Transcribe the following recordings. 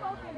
Okay.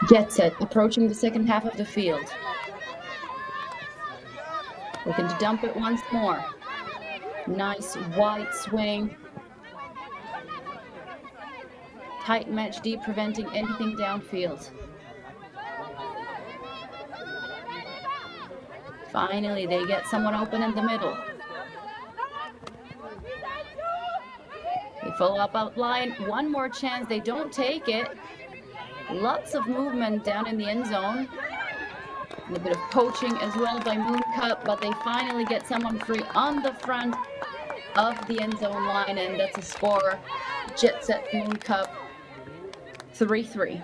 JetSet approaching the second half of the field. Looking to dump it once more. Nice wide swing. Tight match deep, preventing anything downfield. Finally, they get someone open in the middle. They follow up out line. One more chance. They don't take it. Lots of movement down in the end zone. And a bit of poaching as well by Mooncup, but they finally get someone free on the front of the end zone line, and that's a score. JetSet Mooncup 3-3.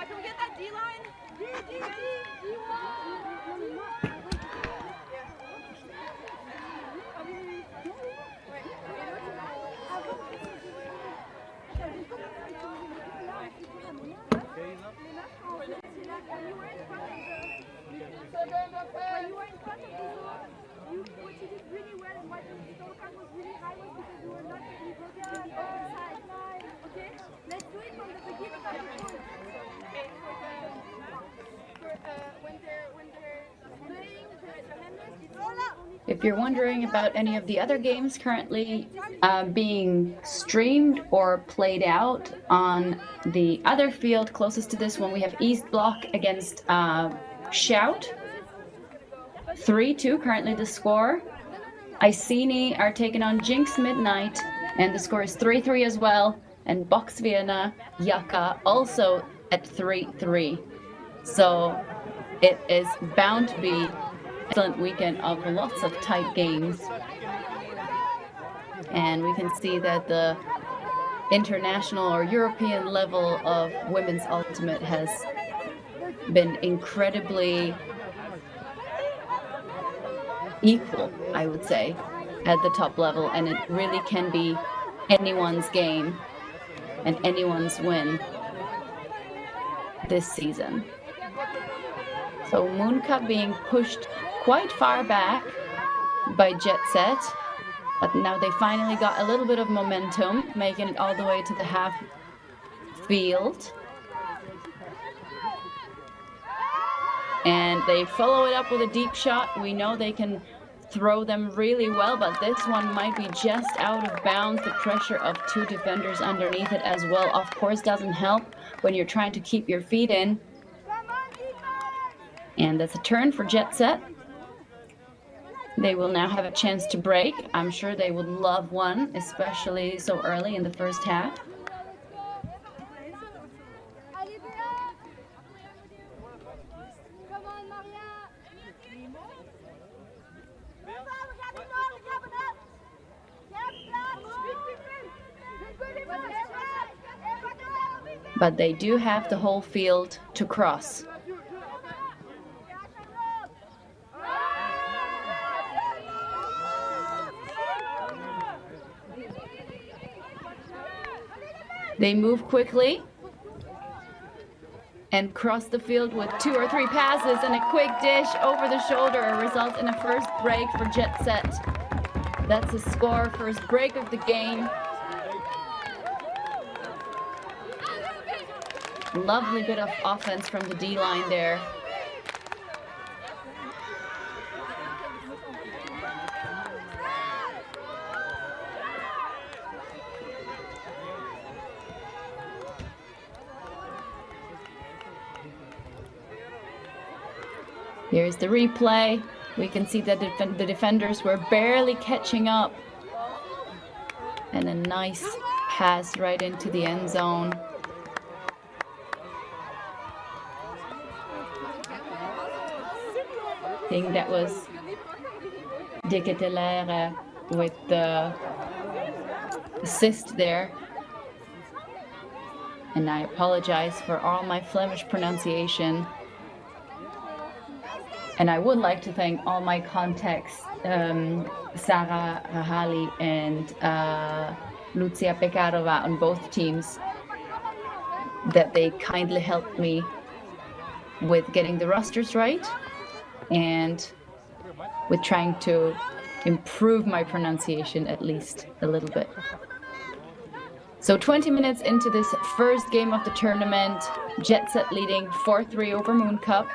Can we get that D-line? When you were in front of the zone, what you did really well and what the scorecard was really high was because you were not really broken on the open side. Okay? Let's do it from the beginning of the goal. When they're playing the handlers, it's only If you're wondering about any of the other games currently being streamed or played out on the other field closest to this one, we have East Block against Shout. 3-2 currently the score. Iceni are taking on Jinx Midnight, and the score is 3-3 as well. And Box Vienna Yaka also at 3-3. So it is bound to be an excellent weekend of lots of tight games. And we can see that the international or European level of women's ultimate has been incredibly equal, I would say, at the top level, and it really can be anyone's game and anyone's win this season. So Mooncup being pushed quite far back by JetSet, but now they finally got a little bit of momentum, making it all the way to the half field. And they follow it up with a deep shot. We know they can throw them really well, but this one might be just out of bounds. The pressure of two defenders underneath it as well, of course, doesn't help when you're trying to keep your feet in. And that's a turn for JetSet. They will now have a chance to break. I'm sure they would love one, especially so early in the first half. But they do have the whole field to cross. They move quickly and cross the field with 2 or 3 passes and a quick dish over the shoulder results in a first break for JetSet. That's the score, first break of the game. Lovely bit of offense from the D-line there. Here's the replay. We can see that the defenders were barely catching up. And a nice pass right into the end zone. I think that was Deketeler with the assist there. And I apologize for all my Flemish pronunciation. And I would like to thank all my contacts, Sarah Rahali and Lucia Pekarova on both teams, that they kindly helped me with getting the rosters right and with trying to improve my pronunciation at least a little bit. So 20 minutes into this first game of the tournament, JetSet leading 4-3 over Mooncup.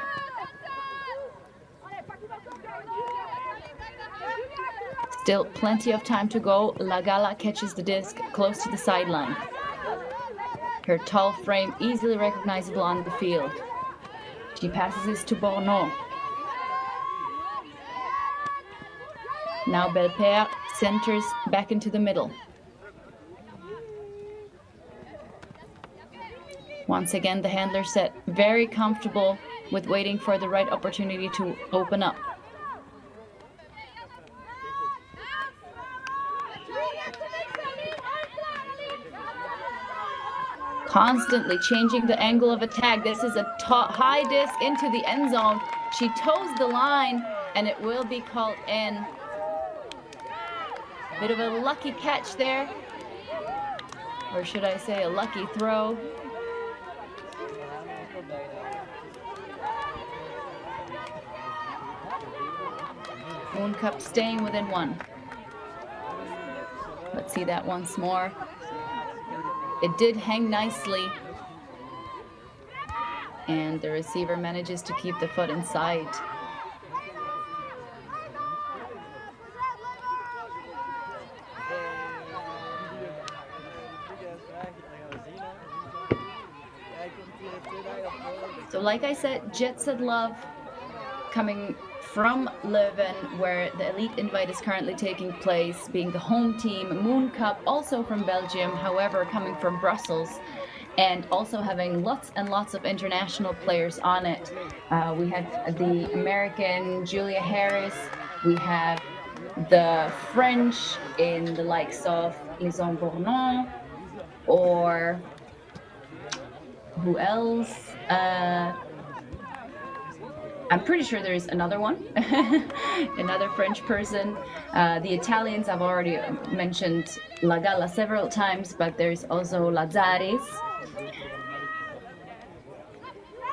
Still plenty of time to go. Lagala catches the disc close to the sideline. Her tall frame easily recognizable on the field. She passes this to Borneau. Now Belpère centers back into the middle. Once again, the handler set very comfortable with waiting for the right opportunity to open up. Constantly changing the angle of attack. This is a high disc into the end zone. She toes the line and it will be called in. Bit of a lucky catch there. Or should I say a lucky throw. Mooncup staying within 1. Let's see that once more. It did hang nicely, and the receiver manages to keep the foot inside. So like I said, JetSet LUV coming from Leuven, where the elite invite is currently taking place, being the home team. Mooncup, also from Belgium, however, coming from Brussels, and also having lots and lots of international players on it. We have the American Julia Harris, we have the French in the likes of Lison Bournon, or who else? I'm pretty sure there's another one, another French person. The Italians I've already mentioned La Galla several times, but there's also Lazzaris.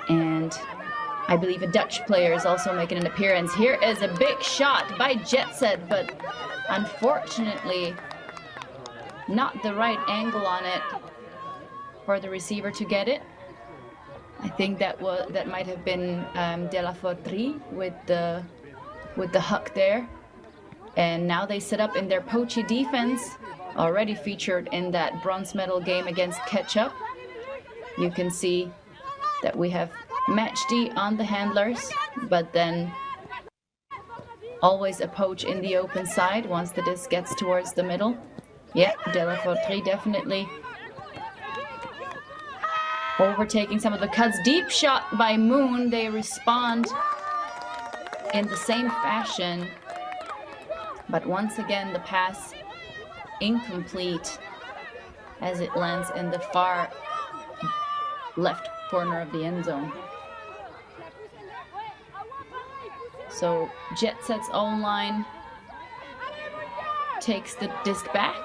And I believe a Dutch player is also making an appearance. Here is a big shot by JetSet, but unfortunately not the right angle on it for the receiver to get it. I think that might have been De La Fortrie with the huck there. And now they set up in their poachy defense, already featured in that bronze medal game against Ketchup. You can see that we have match D on the handlers, but then always a poach in the open side once the disc gets towards the middle. Yeah, De La Fortrie definitely overtaking some of the cuts. Deep shot by Moon. They respond in the same fashion, but once again the pass incomplete as it lands in the far left corner of the end zone. So JetSet's own line takes the disc back.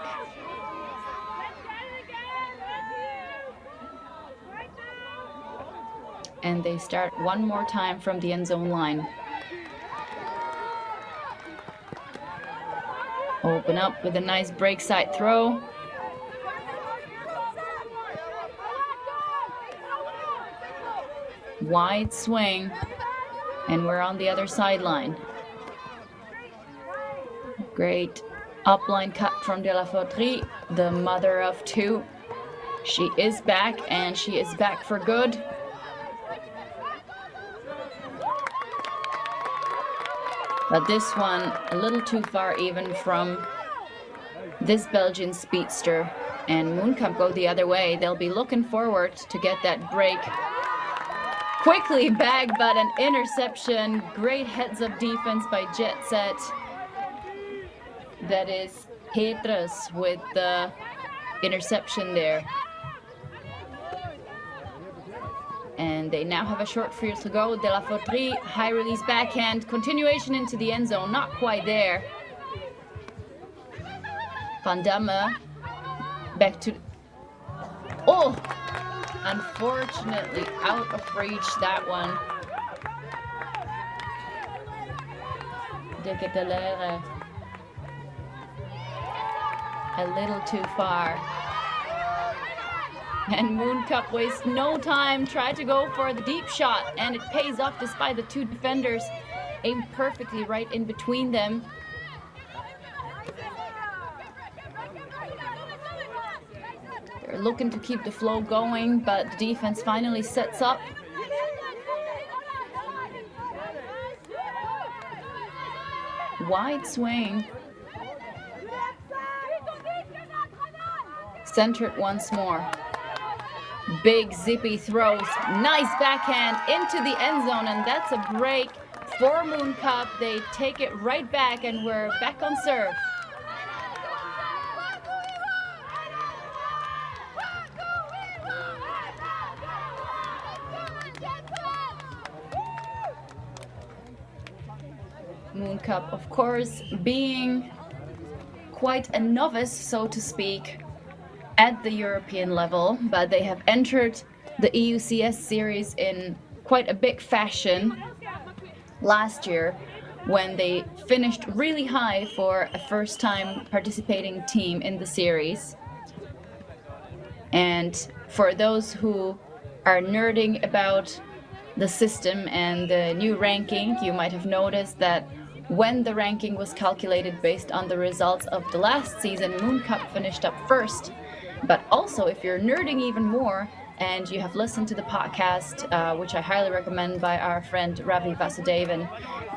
And they start one more time from the end zone line. Open up with a nice break side throw. Wide swing, and we're on the other sideline. Great upline cut from De La Fortrie, the mother of two. She is back, and she is back for good. But this one a little too far even from this Belgian speedster, and Mooncup go the other way. They'll be looking forward to get that break. Quickly bagged, but an interception. Great heads-up defense by JetSet. That is Petrus with the interception there. And they now have a short field to go. De La Fortrie, high release backhand, continuation into the end zone, not quite there. Van Damme back to, oh, unfortunately out of reach that one. De Ketelaere, a little too far. And Mooncup wastes no time, tried to go for the deep shot, and it pays off despite the two defenders aimed perfectly right in between them. They're looking to keep the flow going, but the defense finally sets up. Wide swing. Centered once more. Big zippy throws, nice backhand into the end zone, and that's a break for Mooncup. They take it right back, and we're back on serve. Mooncup, of course, being quite a novice, so to speak, at the European level, but they have entered the EUCS series in quite a big fashion last year when they finished really high for a first-time participating team in the series. And for those who are nerding about the system and the new ranking, you might have noticed that when the ranking was calculated based on the results of the last season, Mooncup finished up first. But also, if you're nerding even more and you have listened to the podcast, which I highly recommend, by our friend Ravi Vasudevan,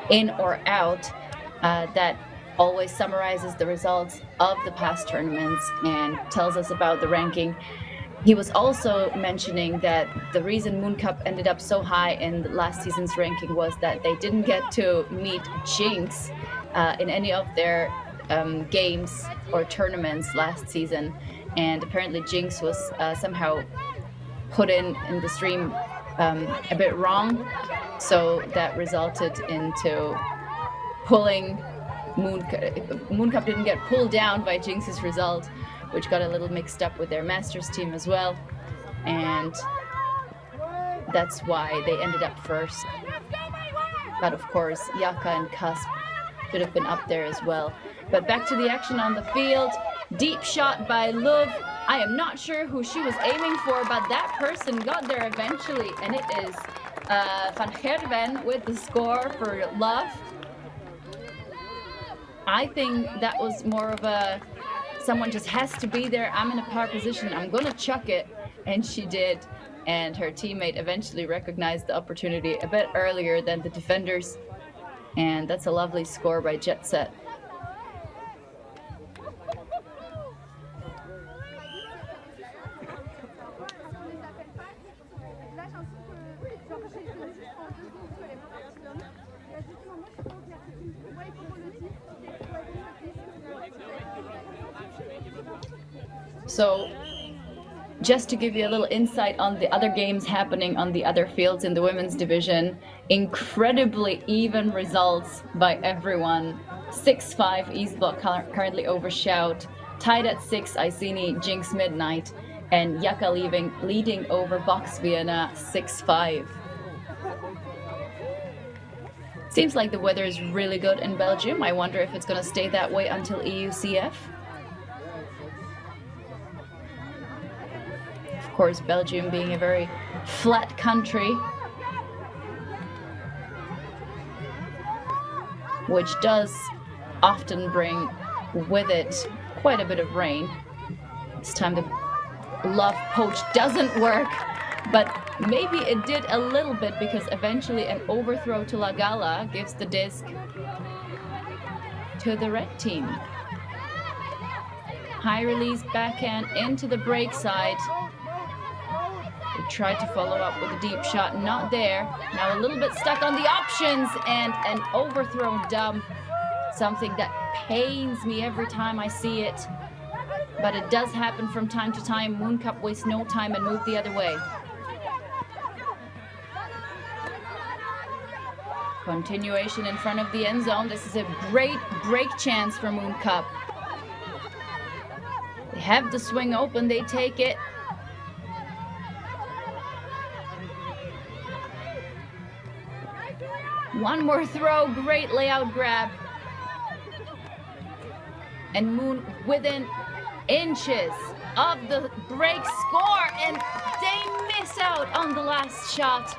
In or Out, that always summarizes the results of the past tournaments and tells us about the ranking. He was also mentioning that the reason Mooncup ended up so high in last season's ranking was that they didn't get to meet Jinx in any of their games or tournaments last season. and apparently Jinx was somehow put in the stream a bit wrong, so that resulted into pulling Mooncup didn't get pulled down by Jinx's result, which got a little mixed up with their Masters team as well, and that's why they ended up first. But of course, Yaka and Cusp should have been up there as well. But back to the action on the field. Deep shot by LUV. I am not sure who she was aiming for, but that person got there eventually, and it is Van Gerwen with the score for LUV. I think that was more of a, someone just has to be there, I'm in a par position, I'm gonna chuck it, and she did. And her teammate eventually recognized the opportunity a bit earlier than the defenders. And that's a lovely score by JetSet. So, just to give you a little insight on the other games happening on the other fields in the women's division, incredibly even results by everyone. 6-5 Eastblock currently over Shout, tied at 6 Iceni, Jinx Midnight, and Yaka leading over Box Vienna 6-5. Seems like the weather is really good in Belgium. I wonder if it's going to stay that way until EUCF. Of course, Belgium being a very flat country, which does often bring with it quite a bit of rain. This time the LUV poach doesn't work, but maybe it did a little bit because eventually an overthrow to La Gala gives the disc to the red team. High release backhand into the break side. They tried to follow up with a deep shot, not there. Now a little bit stuck on the options and an overthrown dump. Something that pains me every time I see it. But it does happen from time to time. Mooncup wastes no time and moved the other way. Continuation in front of the end zone. This is a great break chance for Mooncup. They have the swing open, they take it. One more throw, great layout grab. And Moon within inches of the break score, and they miss out on the last shot.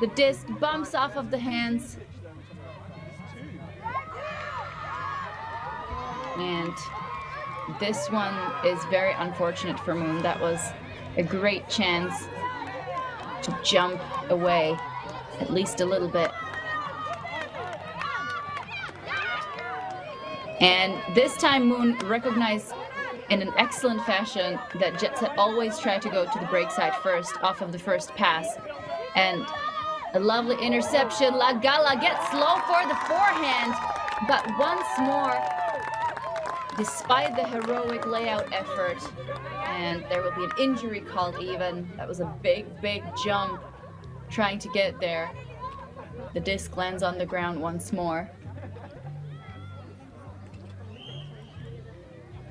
The disc bumps off of the hands. And this one is very unfortunate for Moon. That was a great chance to jump away at least a little bit. And this time Moon recognized in an excellent fashion that JetSet always try to go to the break side first off of the first pass. And a lovely interception. La Gala gets low for the forehand, but once more, despite the heroic layout effort, and there will be an injury called even. That was a big jump trying to get there. The disc lands on the ground once more.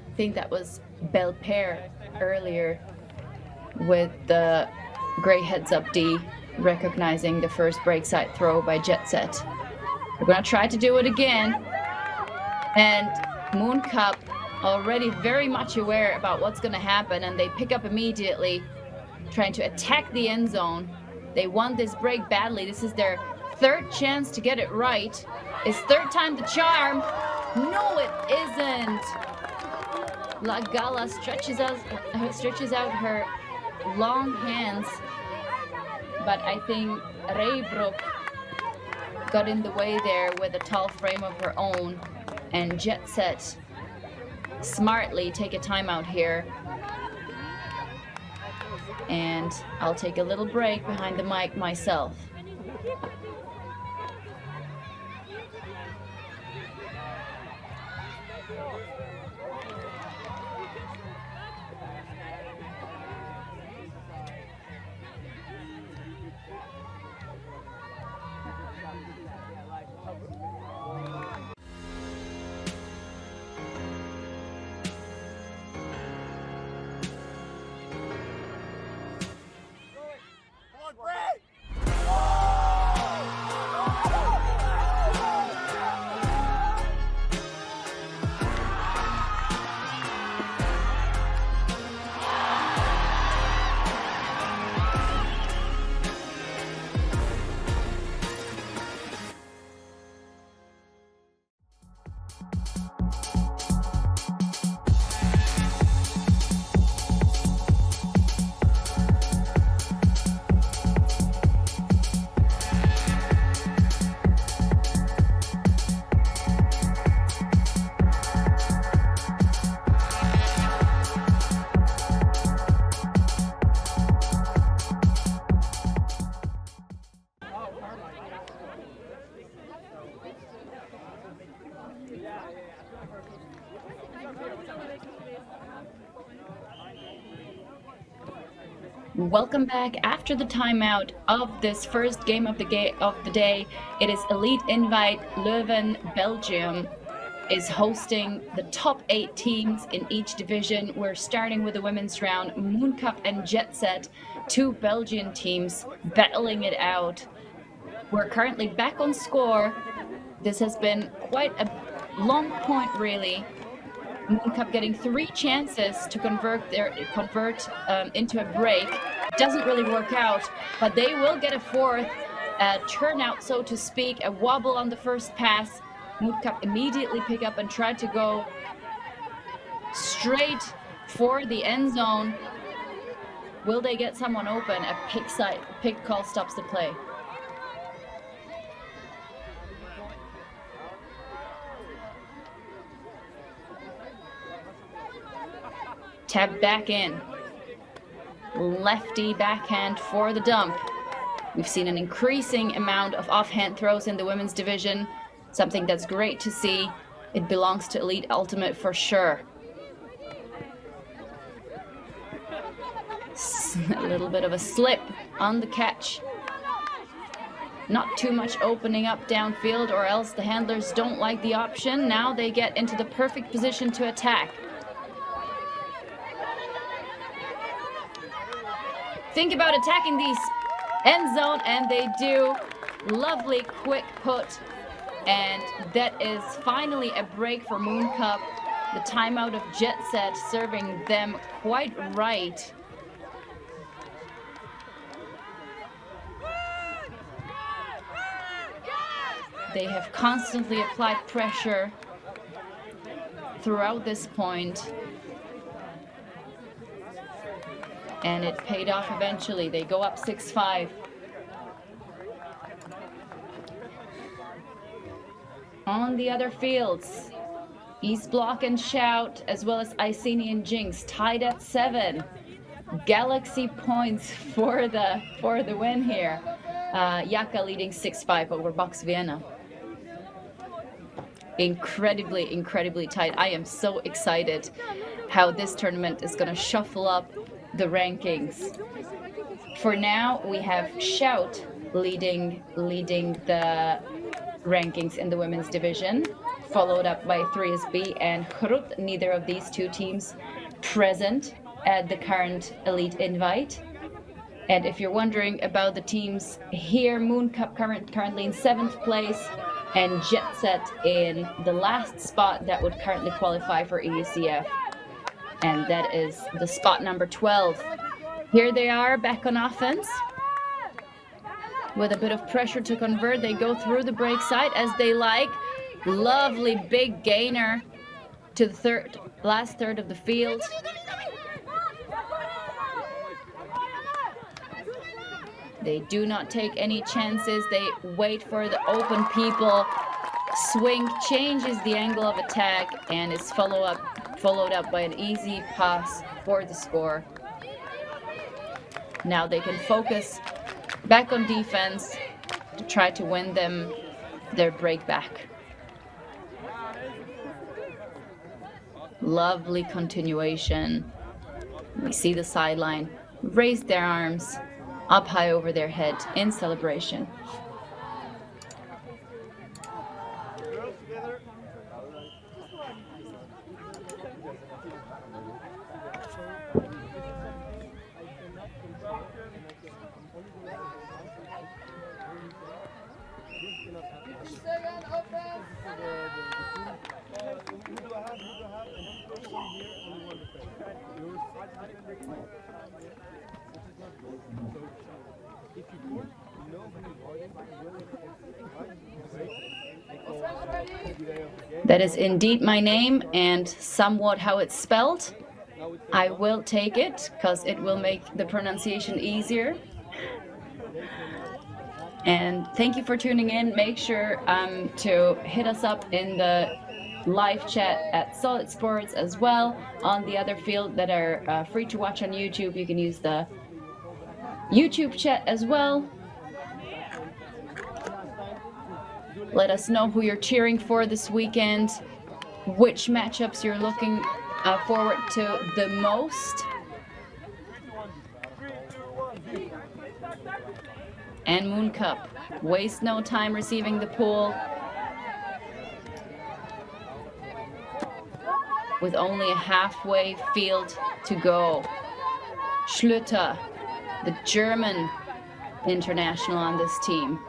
I think that was Belpaire earlier with the gray heads up D recognizing the first break side throw by JetSet. We're gonna try to do it again. And Mooncup already very much aware about what's gonna happen, and they pick up immediately, trying to attack the end zone. They want this break badly. This is their third chance to get it right. Is third time the charm? No, it isn't. La Gala stretches out her long hands, but I think Reybrook got in the way there with a tall frame of her own, and JetSet smartly take a timeout here. And I'll take a little break behind the mic myself. Welcome back after the timeout of this first game of the day. It is Elite Invite Leuven, Belgium is hosting the top 8 teams in each division. We're starting with the women's round. Mooncup and JetSet, 2 Belgian teams battling it out. We're currently back on score. This has been quite a long point, really. Mooncup getting 3 chances to convert into a break. Doesn't really work out, but they will get a 4th turnout, so to speak, a wobble on the first pass. Mooncup immediately pick up and try to go straight for the end zone. Will they get someone open? A pick call stops the play. Tap back in. Lefty backhand for the dump. We've seen an increasing amount of offhand throws in the women's division, something that's great to see. It belongs to Elite Ultimate for sure. A little bit of a slip on the catch. Not too much opening up downfield, or else the handlers don't like the option. Now they get into the perfect position to attack. Think about attacking these end zone, and they do. Lovely quick put, and that is finally a break for Mooncup. The timeout of JetSet serving them quite right. They have constantly applied pressure throughout this point. And it paid off eventually. They go up 6-5. On the other fields, East Block and Shout, as well as Iceni and Jinx, tied at 7. Galaxy points for the win here. Yaka leading 6-5 over Box Vienna. Incredibly tight. I am so excited how this tournament is going to shuffle up the rankings. For now, we have Shout leading the rankings in the women's division, followed up by 3SB and Hrut. Neither of these 2 teams present at the current Elite Invite. And if you're wondering about the teams here, Mooncup currently in 7th place, and JetSet in the last spot that would currently qualify for EUCF. And that is the spot number 12. Here they are back on offense. With a bit of pressure to convert, they go through the break side as they like. Lovely big gainer to the last third of the field. They do not take any chances. They wait for the open people. Swing changes the angle of attack and is followed up by an easy pass for the score. Now they can focus back on defense to try to win them their break back. Lovely continuation. We see the sideline raise their arms up high over their head in celebration. That is indeed my name and somewhat how it's spelled. I will take it because it will make the pronunciation easier. And thank you for tuning in. Make sure to hit us up in the live chat at Solid Sports as well. On the other field that are free to watch on YouTube, you can use the YouTube chat as well. Let us know who you're cheering for this weekend, which matchups you're looking forward to the most. And Mooncup waste no time receiving the pull. With only a halfway field to go. Schlüter, the German international on this team.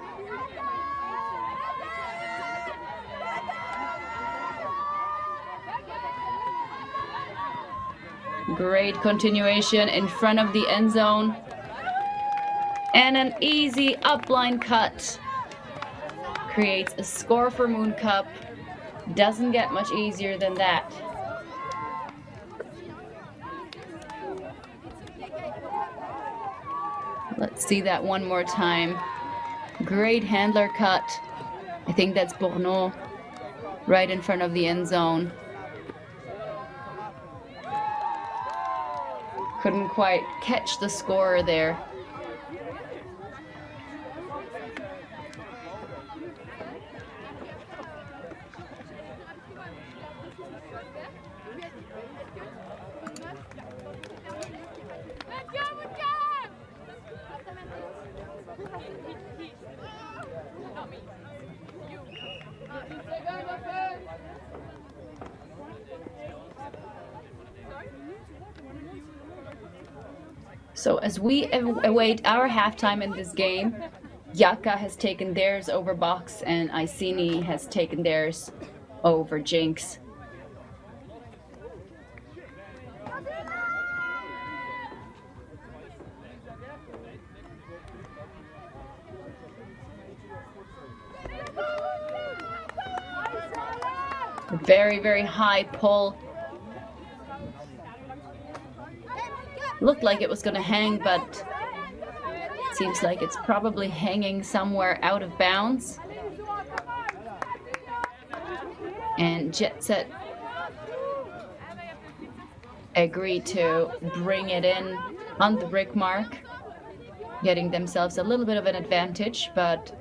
Great continuation in front of the end zone. And an easy upline cut. Creates a score for Mooncup. Doesn't get much easier than that. Let's see that one more time. Great handler cut. I think that's Bourneau right in front of the end zone. Couldn't quite catch the scorer there. So as we await our halftime in this game, Yaka has taken theirs over Box and Iceni has taken theirs over Jinx. Very, very high pull. Looked like it was going to hang, but seems like it's probably hanging somewhere out of bounds. And JetSet agreed to bring it in on the brick mark, getting themselves a little bit of an advantage, but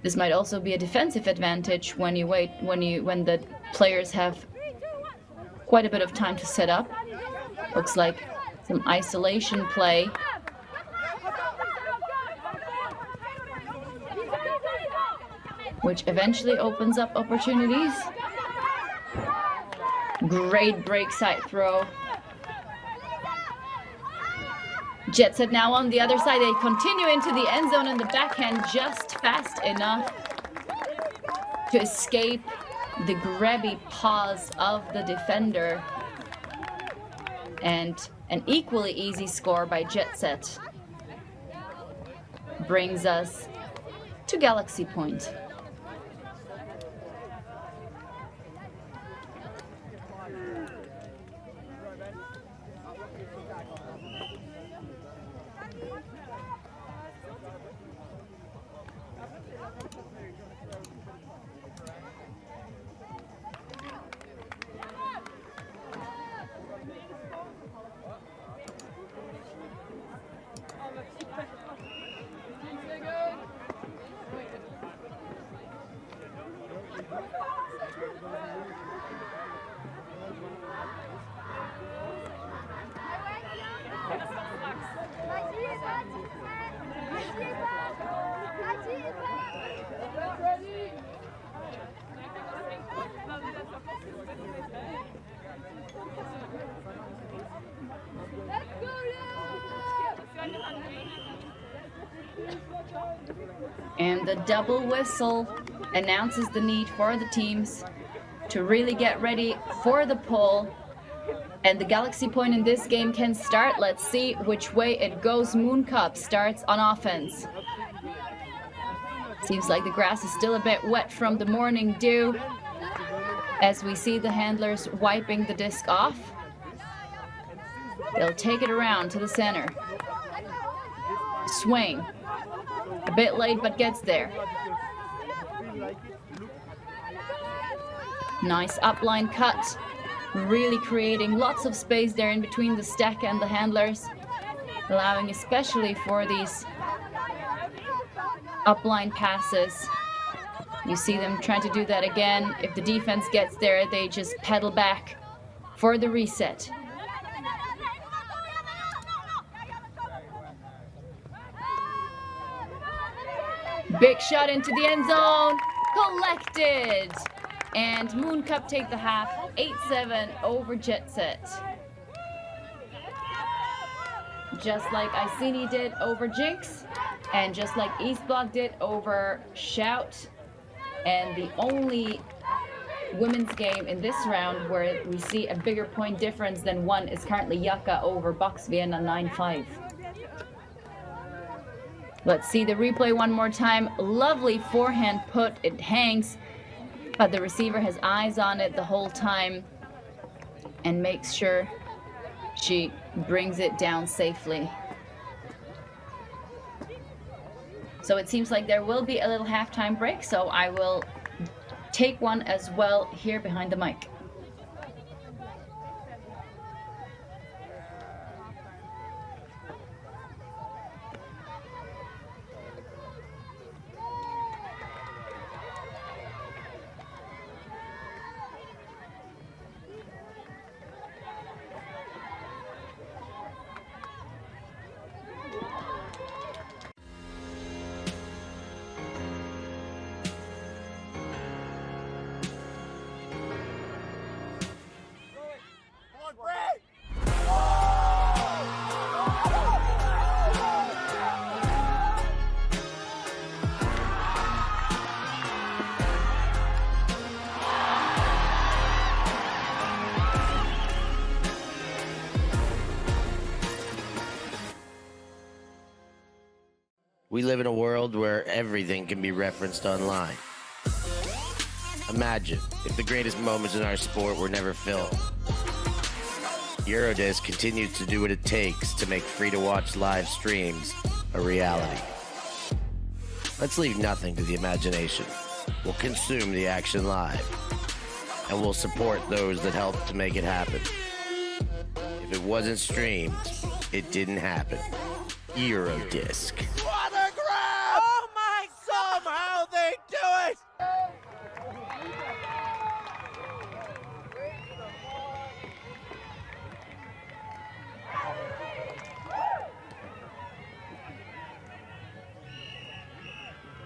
this might also be a defensive advantage when the players have quite a bit of time to set up. Looks like some isolation play. Which eventually opens up opportunities. Great break side throw. JetSet now on the other side. They continue into the end zone and the backhand just fast enough to escape the grabby paws of the defender. And an equally easy score by JetSet brings us to Galaxy Point. And the double whistle announces the need for the teams to really get ready for the pull. And the Galaxy Point in this game can start. Let's see which way it goes. Mooncup starts on offense. Seems like the grass is still a bit wet from the morning dew, as we see the handlers wiping the disc off. They'll take it around to the center. Swing. A bit late, but gets there. Nice upline cut. Really creating lots of space there in between the stack and the handlers, allowing especially for these upline passes. You see them trying to do that again. If the defense gets there, they just pedal back for the reset. Big shot into the end zone. Collected. And Mooncup take the half 8-7 over JetSet. Just like Iceni did over Jinx, and just like East Block did over Shout. And the only women's game in this round where we see a bigger point difference than one is currently Yaka over Box Vienna 9-5. Let's see the replay one more time. Lovely forehand put. It hangs, but the receiver has eyes on it the whole time and makes sure she brings it down safely. So it seems like there will be a little halftime break, so I will take one as well here behind the mic. We live in a world where everything can be referenced online. Imagine if the greatest moments in our sport were never filmed. Eurodisc continues to do what it takes to make free-to-watch live streams a reality. Let's leave nothing to the imagination. We'll consume the action live, and we'll support those that help to make it happen. If it wasn't streamed, it didn't happen. Eurodisc. Oh my! Somehow they do it!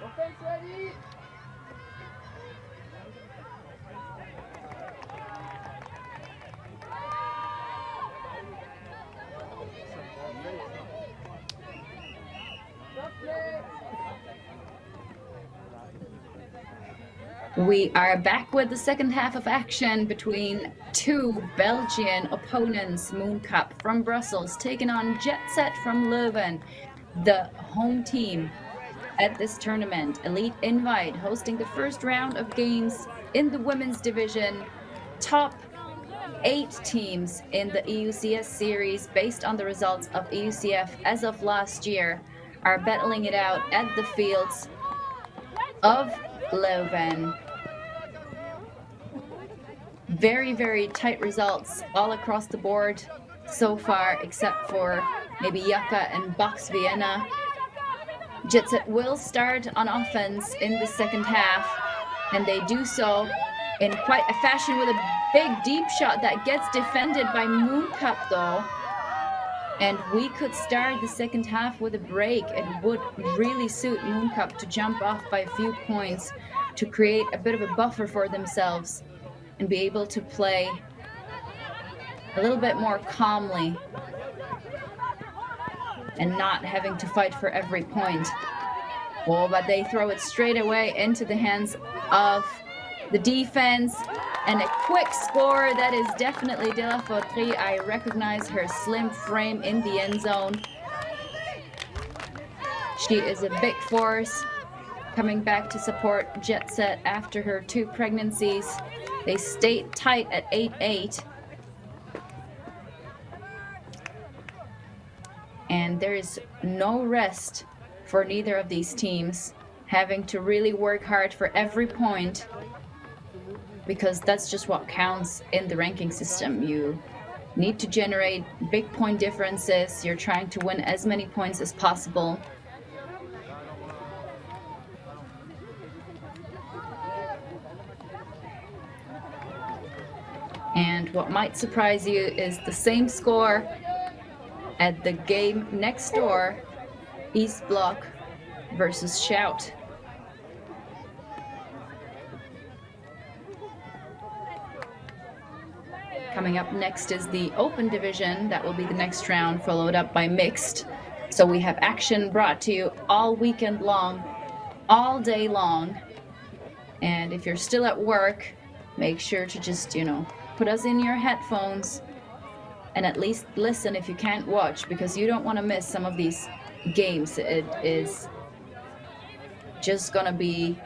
Offense ready! We are back with the second half of action between two Belgian opponents. Mooncup from Brussels taking on JetSet from Leuven, the home team at this tournament. Elite Invite hosting the first round of games in the women's division. Top 8 teams in the EUCS series, based on the results of EUCF as of last year, are battling it out at the fields of Leuven. Very, very tight results all across the board so far, except for maybe Yaka and Box Vienna. JetSet will start on offense in the second half, and they do so in quite a fashion with a big deep shot that gets defended by Mooncup though. And we could start the second half with a break. It would really suit Mooncup to jump off by a few points to create a bit of a buffer for themselves and be able to play a little bit more calmly and not having to fight for every point. Oh, but they throw it straight away into the hands of the defense, and a quick score. That is definitely De La Fauterie. I recognize her slim frame in the end zone. She is a big force, coming back to support JetSet after her 2 pregnancies. They stayed tight at 8-8. And there is no rest for neither of these teams, having to really work hard for every point, because that's just what counts in the ranking system. You need to generate big point differences. You're trying to win as many points as possible. And what might surprise you is the same score at the game next door, East Block versus Shout. Coming up next is the open division. That will be the next round, followed up by mixed. So we have action brought to you all weekend long, all day long. And if you're still at work, make sure to just, put us in your headphones and at least listen if you can't watch, because you don't want to miss some of these games. It is just gonna be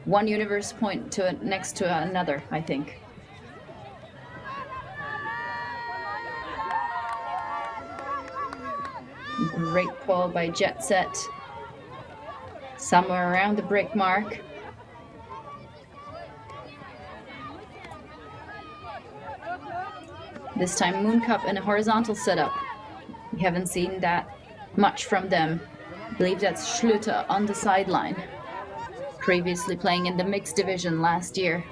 one universe point next to another, I think. Great pull by JetSet. Somewhere around the break mark. This time Mooncup in a horizontal setup. We haven't seen that much from them. I believe that's Schlüter on the sideline. Previously playing in the mixed division last year.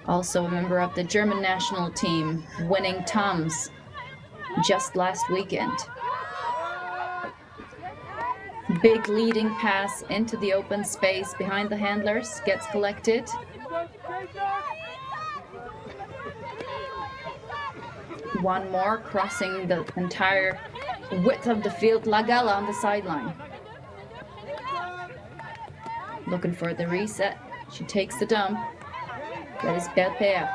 Also a member of the German national team, winning Toms just last weekend. Big leading pass into the open space behind the handlers, gets collected. One more, crossing the entire width of the field. Lagala on the sideline. Looking for the reset. She takes the dump. That is Belpaire.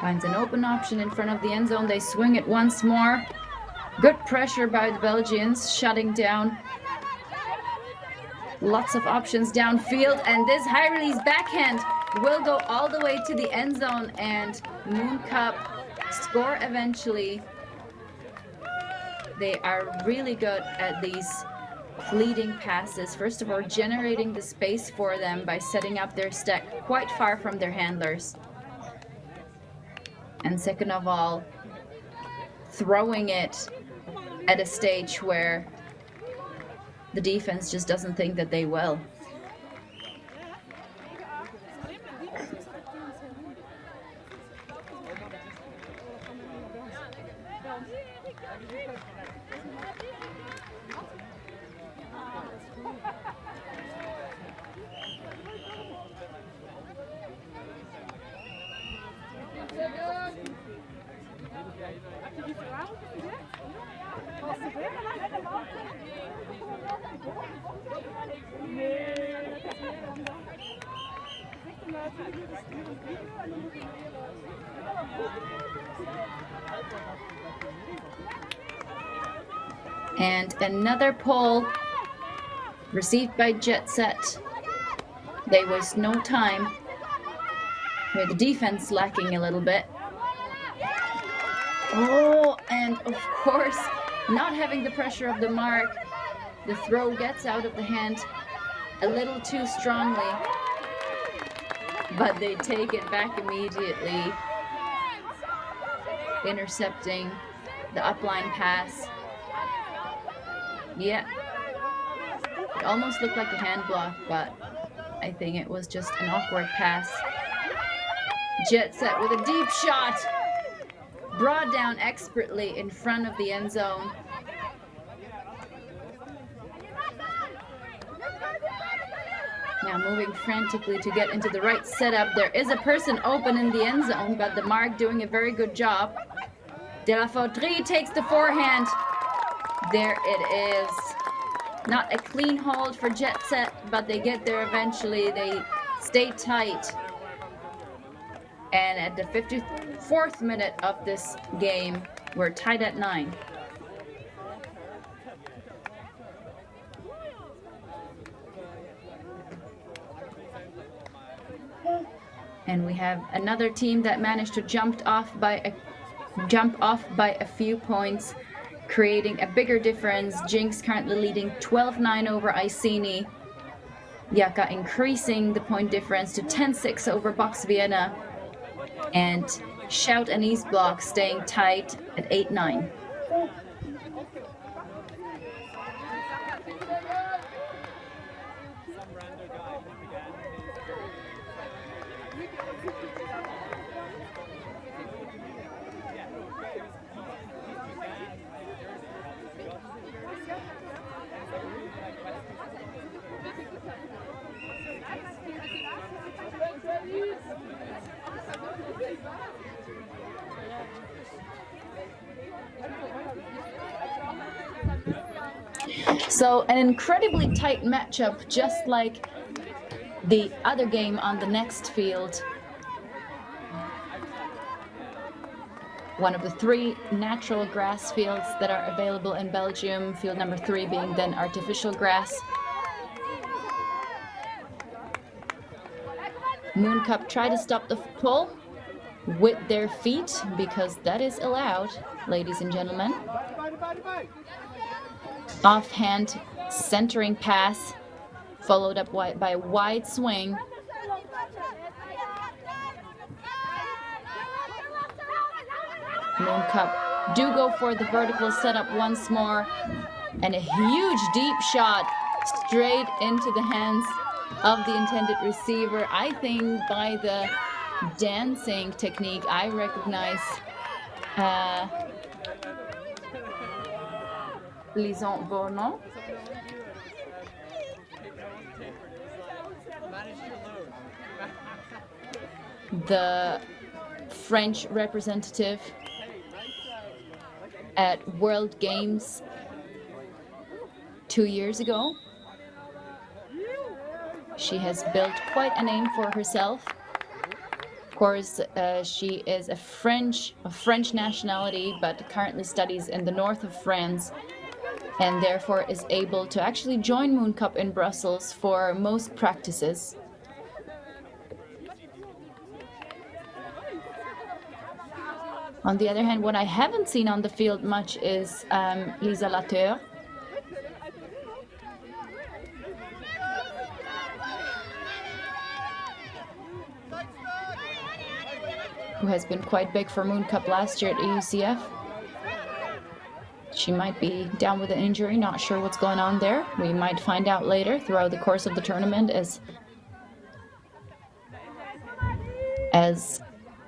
Finds an open option in front of the end zone. They swing it once more. Good pressure by the Belgians, shutting down. Lots of options downfield, and this high release backhand will go all the way to the end zone, and Mooncup score eventually. They are really good at these leading passes. First of all, generating the space for them by setting up their stack quite far from their handlers. And second of all, throwing it at a stage where the defense just doesn't think that they will. And another pull received by JetSet. They waste no time. With the defense lacking a little bit. Oh, and of course, not having the pressure of the mark, the throw gets out of the hand a little too strongly, but they take it back immediately, intercepting the upline pass. Yeah, it almost looked like a hand block, but I think it was just an awkward pass. JetSet with a deep shot, brought down expertly in front of the end zone. Now moving frantically to get into the right setup. There is a person open in the end zone, but the mark doing a very good job. De La Fautrie takes the forehand. There it is. Not a clean hold for JetSet, but they get there eventually. They stay tight. And at the 54th minute of this game, we're tied at 9. And we have another team that managed to jump off by a few points, creating a bigger difference. Jinx currently leading 12-9 over Iceni. Yaka increasing the point difference to 10-6 over Box Vienna. And Shout and East Block staying tight at 8-9. So an incredibly tight matchup, just like the other game on the next field. One of the 3 natural grass fields that are available in Belgium, field number 3 being then artificial grass. Mooncup try to stop the pull with their feet, because that is allowed, ladies and gentlemen. Offhand centering pass, followed up by a wide swing. Mooncup do go for the vertical setup once more, and a huge deep shot straight into the hands of the intended receiver. I think by the dancing technique, I recognize Lison Bournon. The French representative at World Games 2 years ago. She has built quite a name for herself. Of course, she is a French nationality, but currently studies in the north of France, and therefore is able to actually join Mooncup in Brussels for most practices. On the other hand, what I haven't seen on the field much is Lisa Latour. Who has been quite big for Mooncup last year at EUCF. She might be down with an injury, not sure what's going on there. We might find out later throughout the course of the tournament as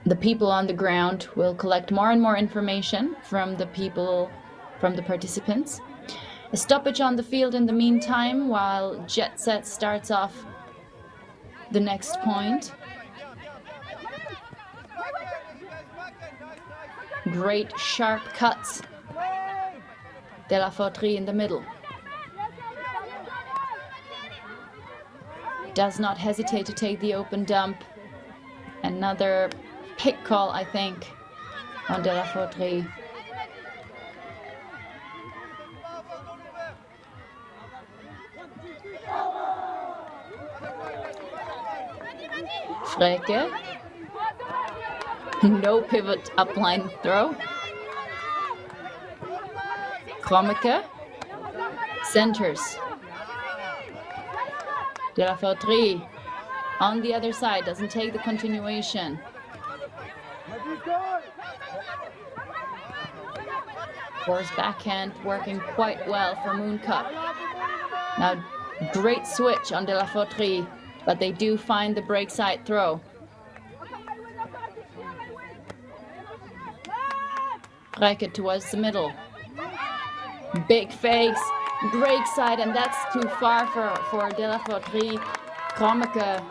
the people on the ground will collect more and more information from the participants. A stoppage on the field in the meantime while JetSet starts off the next point. Great sharp cuts. De la Fauterie in the middle. Does not hesitate to take the open dump. Another pick call, I think, on De la Fauterie. Freke. No pivot upline throw. Krommeke. Centers. De la Fauterie on the other side, doesn't take the continuation. Force backhand working quite well for Mooncup. Now, great switch on De la Fauterie, but they do find the break side throw. Freke towards the middle. Big fakes, break side, and that's too far for De la Fauterie. Krommeke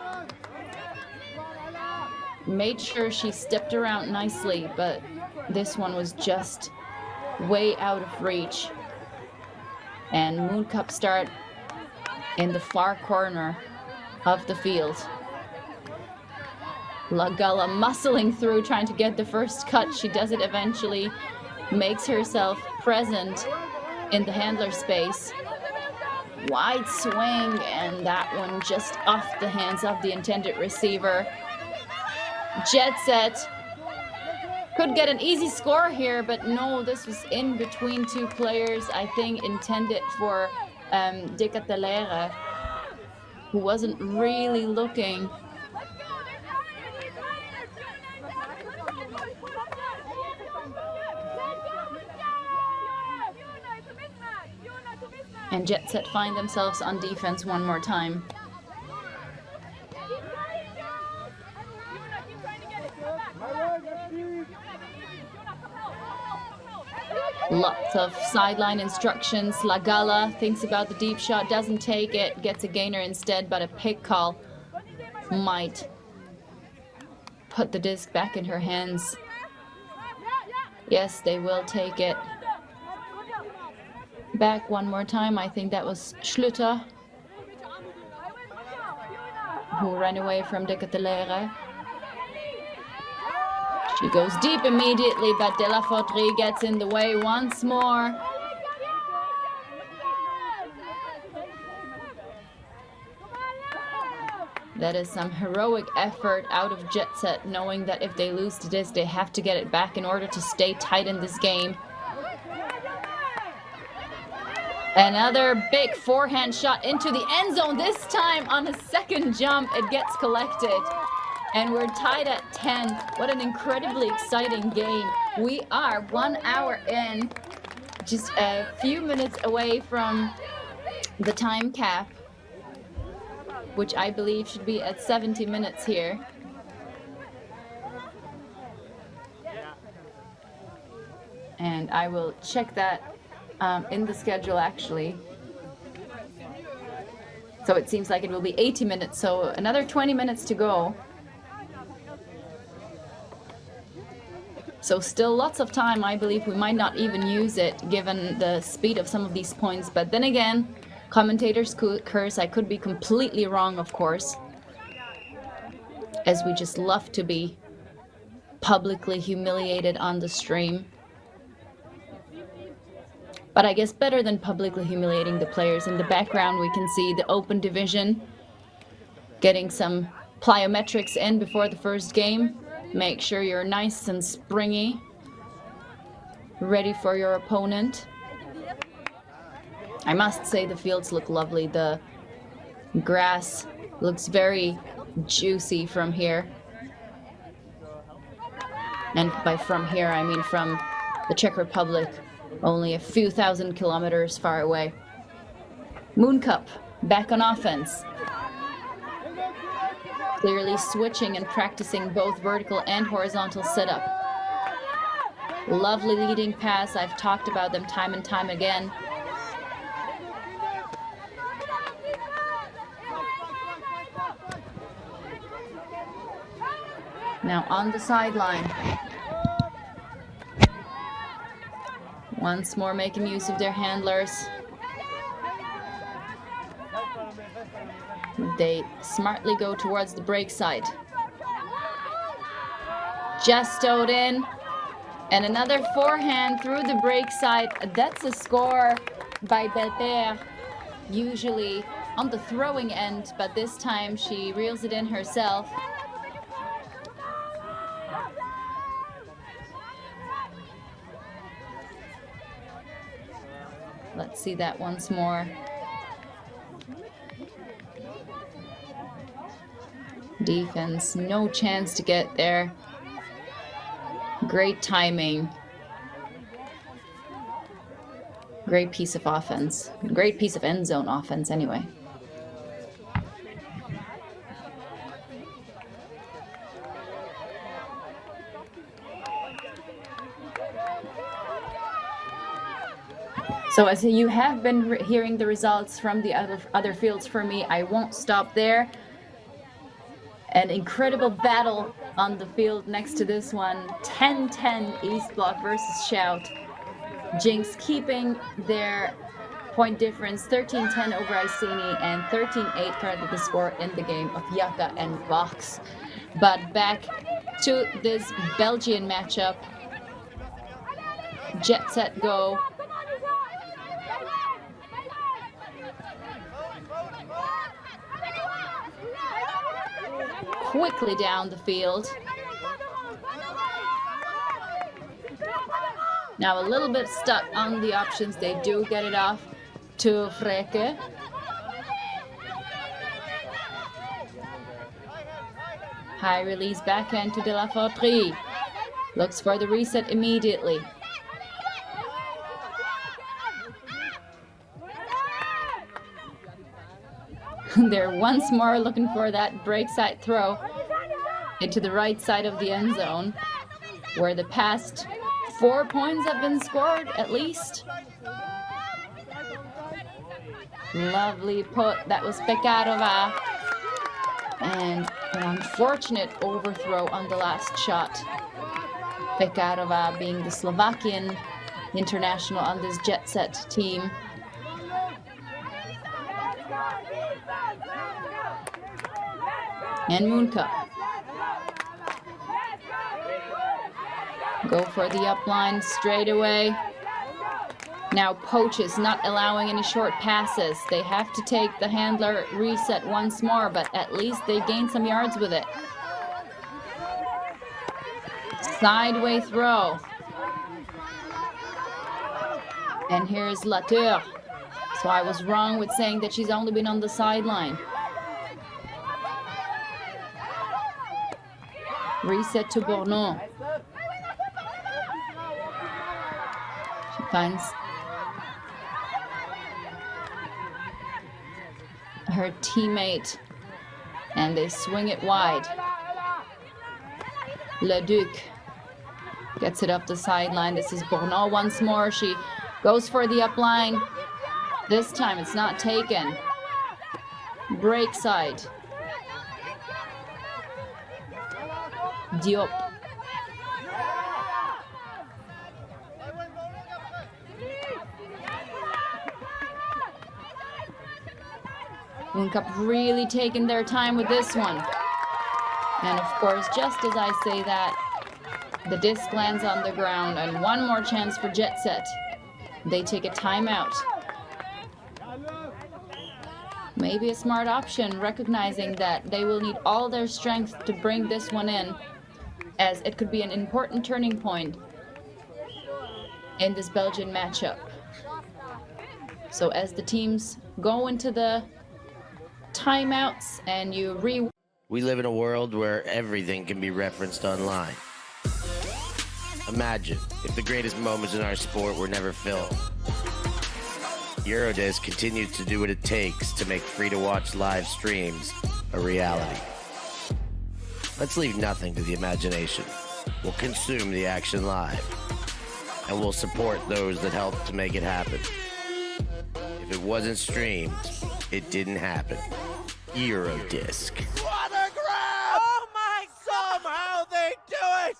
made sure she stepped around nicely, but this one was just way out of reach. And Mooncup start in the far corner of the field. Lagalla muscling through, trying to get the first cut. She does it eventually, makes herself present in the handler space. Wide swing, and that one just off the hands of the intended receiver. JetSet could get an easy score here, but no, this was in between two players, I think intended for Decatelere, who wasn't really looking. And JetSet find themselves on defense one more time. Lots of sideline instructions. Lagalla thinks about the deep shot, doesn't take it, gets a gainer instead, but a pick call might put the disc back in her hands. Yes, they will take it. back one more time. I think that was Schlüter who ran away from De Ketelaere. She goes deep immediately, but De La Fauterie gets in the way once more. That is some heroic effort out of JetSet, knowing that if they lose to this, they have to get it back in order to stay tight in this game. Another big forehand shot into the end zone, this time on a second jump. It gets collected. And we're tied at 10. What an incredibly exciting game. We are 1 hour in, just a few minutes away from the time cap, which I believe should be at 70 minutes here. And I will check that in the schedule actually. So it seems like it will be 80 minutes, so another 20 minutes to go. So still lots of time. I believe we might not even use it given the speed of some of these points. But then again, commentators curse. I could be completely wrong, of course, as we just love to be publicly humiliated on the stream. But I guess better than publicly humiliating the players. In the background, we can see the open division getting some plyometrics in before the first game. Make sure you're nice and springy, ready for your opponent. I must say the fields look lovely. The grass looks very juicy from here. And by from here, I mean from the Czech Republic, only a few thousand kilometers far away. Mooncup back on offense. Clearly switching and practicing both vertical and horizontal setup. Lovely leading pass. I've talked about them time and time again. Now on the sideline. Once more making use of their handlers. They smartly go towards the break side. Just stowed in. And another forehand through the break side. That's a score by Belper. Usually on the throwing end, but this time she reels it in herself. Let's see that once more. Defense, no chance to get there. Great timing. Great piece of offense. Great piece of end zone offense anyway. So as you have been hearing the results from the other fields for me, I won't stop there. An incredible battle on the field next to this one. 10-10 East Block versus Shout. Jinx keeping their point difference, 13-10 over Iceni and 13-8 currently the score in the game of Yaka and Vox. But back to this Belgian matchup. Jet Set Go. Quickly down the field. Now a little bit stuck on the options. They do get it off to Freke. High release backhand to De La Fauterie. Looks for the reset immediately. They're once more looking for that break side throw into the right side of the end zone, where the past 4 points have been scored at least. Lovely put. That was Pekarova. And an unfortunate overthrow on the last shot. Pekarova being the Slovakian international on this Jet Set team. and Mooncup. Go for the up line straight away. Now poaches, not allowing any short passes. They have to take the handler reset once more, but at least they gain some yards with it. Sideway throw. And here's Latour. So I was wrong with saying that she's only been on the sideline. Reset to Bournon. She finds her teammate and they swing it wide. Leduc gets it up the sideline. This is Bournon once more. She goes for the up line. This time it's not taken. Break side. Diop. Mooncup really taking their time with this one. And of course, just as I say that, the disc lands on the ground and one more chance for JetSet. They take a timeout. Maybe a smart option, recognizing that they will need all their strength to bring this one in, as it could be an important turning point in this Belgian matchup. So as the teams go into the timeouts and you We live in a world where everything can be referenced online. Imagine if the greatest moments in our sport were never filmed. Eurodisc continues to do what it takes to make free-to-watch live streams a reality. Let's leave nothing to the imagination. We'll consume the action live, and we'll support those that help to make it happen. If it wasn't streamed, it didn't happen. Eurodisc. What a grab! Oh my! Somehow they do it!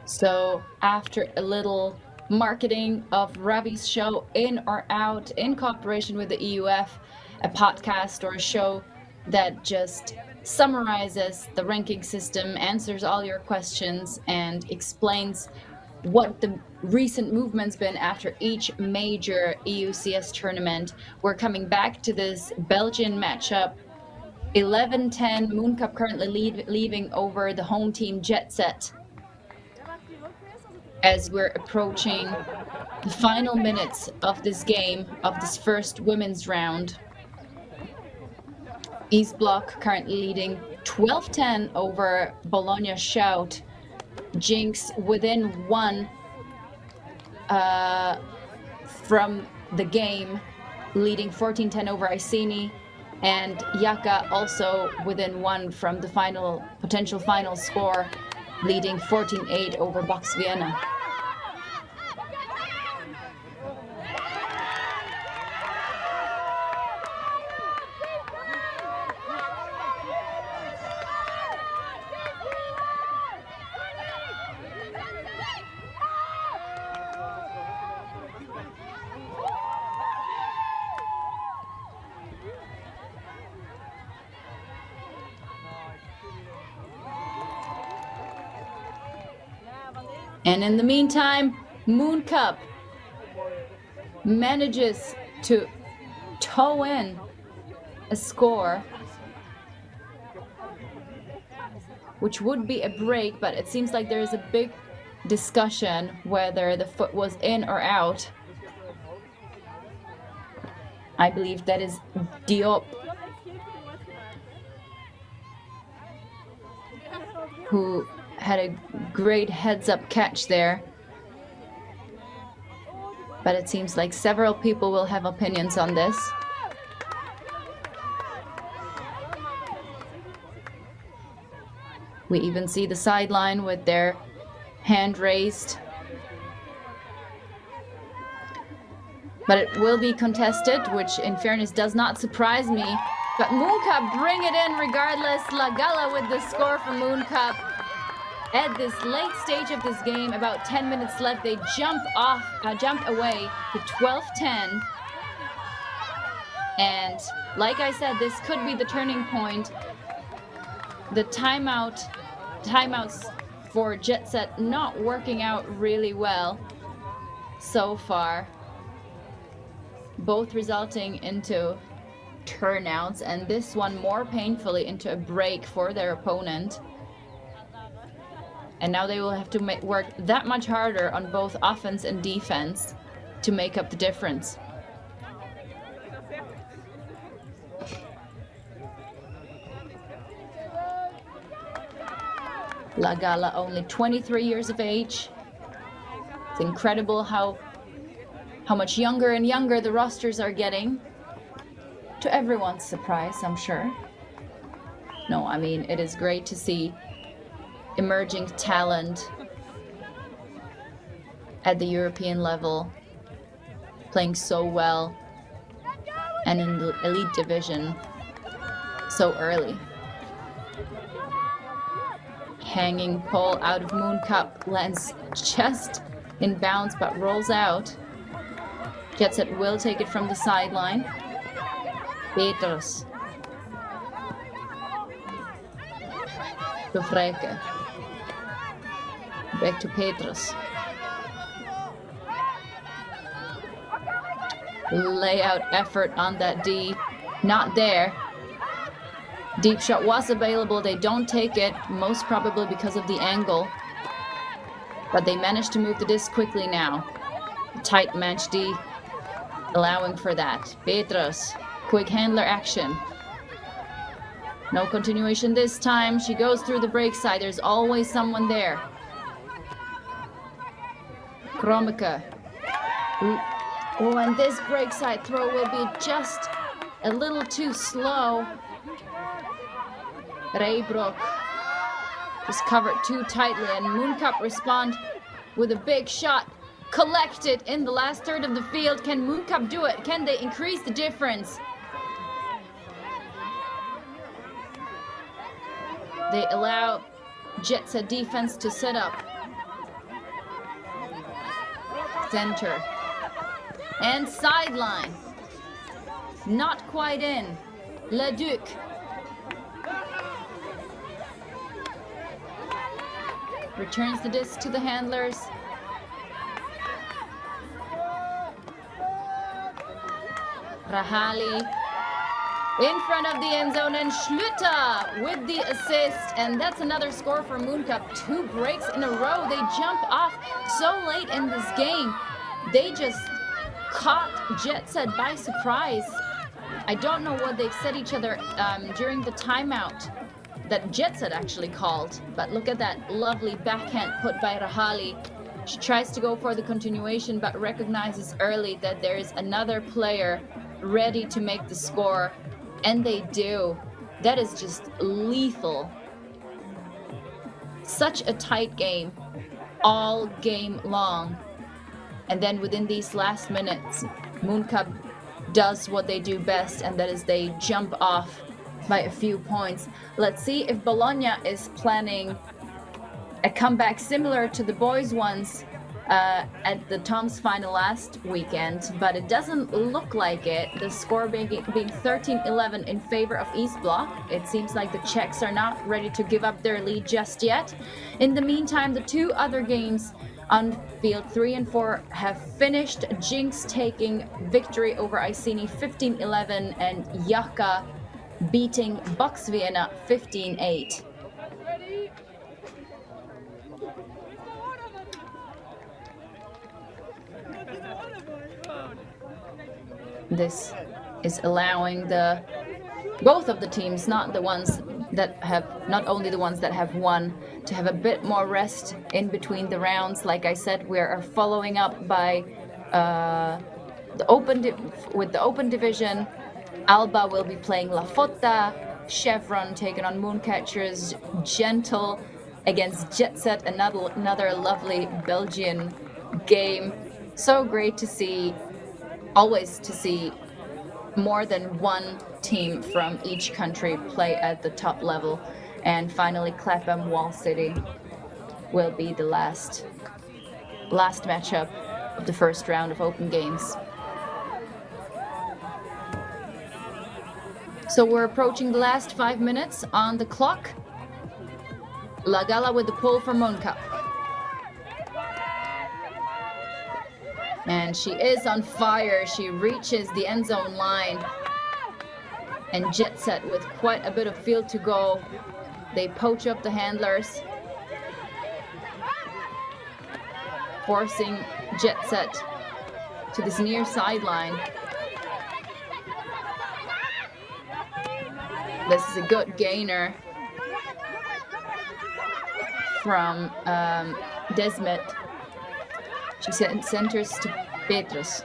So after a little marketing of Ravi's show In or Out in cooperation with the EUF, a podcast or a show that just summarizes the ranking system, answers all your questions, and explains what the recent movement's been after each major EUCS tournament. We're coming back to this Belgian matchup. 11-10, Mooncup currently leaving over the home team JetSet. As we're approaching the final minutes of this game, of this first women's round. East Block currently leading 12-10 over Bologna Shout. Jinx within one from the game, leading 14-10 over Iceni. And Yaka also within one from the potential final score, leading 14-8 over Box Vienna. And in the meantime, Mooncup manages to tow in a score, which would be a break, but it seems like there is a big discussion whether the foot was in or out. I believe that is Diop, who had a great heads-up catch there. But it seems like several people will have opinions on this. We even see the sideline with their hand raised. But it will be contested, which in fairness does not surprise me. But Mooncup bring it in regardless. Lagala with the score for Mooncup. At this late stage of this game, about 10 minutes left, they jump away to 12-10. And like I said, this could be the turning point. The timeouts for JetSet not working out really well so far, both resulting into turnouts, and this one more painfully into a break for their opponent. And now they will have to work that much harder on both offense and defense to make up the difference. Lagala only 23 years of age. It's incredible how much younger and younger the rosters are getting. To everyone's surprise, I'm sure. No, I mean, it is great to see emerging talent at the European level playing so well and in the elite division so early. Hanging pole out of Mooncup, lands just in bounds but rolls out. JetSet will take it from the sideline. Petrus. To Freke. Back to Petrus. Layout effort on that D. Not there. Deep shot was available. They don't take it, most probably because of the angle. But they managed to move the disc quickly now. Tight match D, allowing for that. Petrus, quick handler action. No continuation this time. She goes through the break side. There's always someone there. Kromeke. Oh, and this break side throw will be just a little too slow. Reybroek is covered too tightly, and Mooncup respond with a big shot. Collected in the last third of the field. Can Mooncup do it? Can they increase the difference? They allow JetSet defense to set up. Center. And sideline. Not quite in. Leduc. Returns the disc to the handlers. Rahali in front of the end zone, and Schlüter with the assist, and that's another score for Mooncup. 2 breaks in a row. They jump off so late in this game. They just caught JetSet by surprise. I don't know what they've said each other during the timeout that JetSet actually called, but look at that lovely backhand put by Rahali. She tries to go for the continuation, but recognizes early that there is another player ready to make the score, and they do. That is just lethal. Such a tight game all game long, and then within these last minutes, Mooncup does what they do best, and that is they jump off by a few points. Let's see if Bologna is planning a comeback similar to the boys' ones at the Tom's final last weekend, but it doesn't look like it. The score being 13-11 in favor of East Block. It seems like the Czechs are not ready to give up their lead just yet. In the meantime, the 2 other games on field 3 and 4 have finished. Jinx taking victory over Iceni 15-11, and Jaka beating Box Vienna 15-8. This is allowing both of the teams, not only the ones that have won, to have a bit more rest in between the rounds. Like I said, we are following up by with the open division. Alba will be playing La Fotta. Chevron taking on Mooncatchers. Gentle against JetSet, another lovely Belgian game. So great to see, always to see more than one team from each country play at the top level. And finally, Clapham Wall City will be the last matchup of the first round of Open Games. So we're approaching the last 5 minutes on the clock. La Gala with the pull for Mooncup. And she is on fire. She reaches the end zone line. And JetSet with quite a bit of field to go. They poach up the handlers, forcing JetSet to this near sideline. This is a good gainer from Desmet. She centers to Petrus.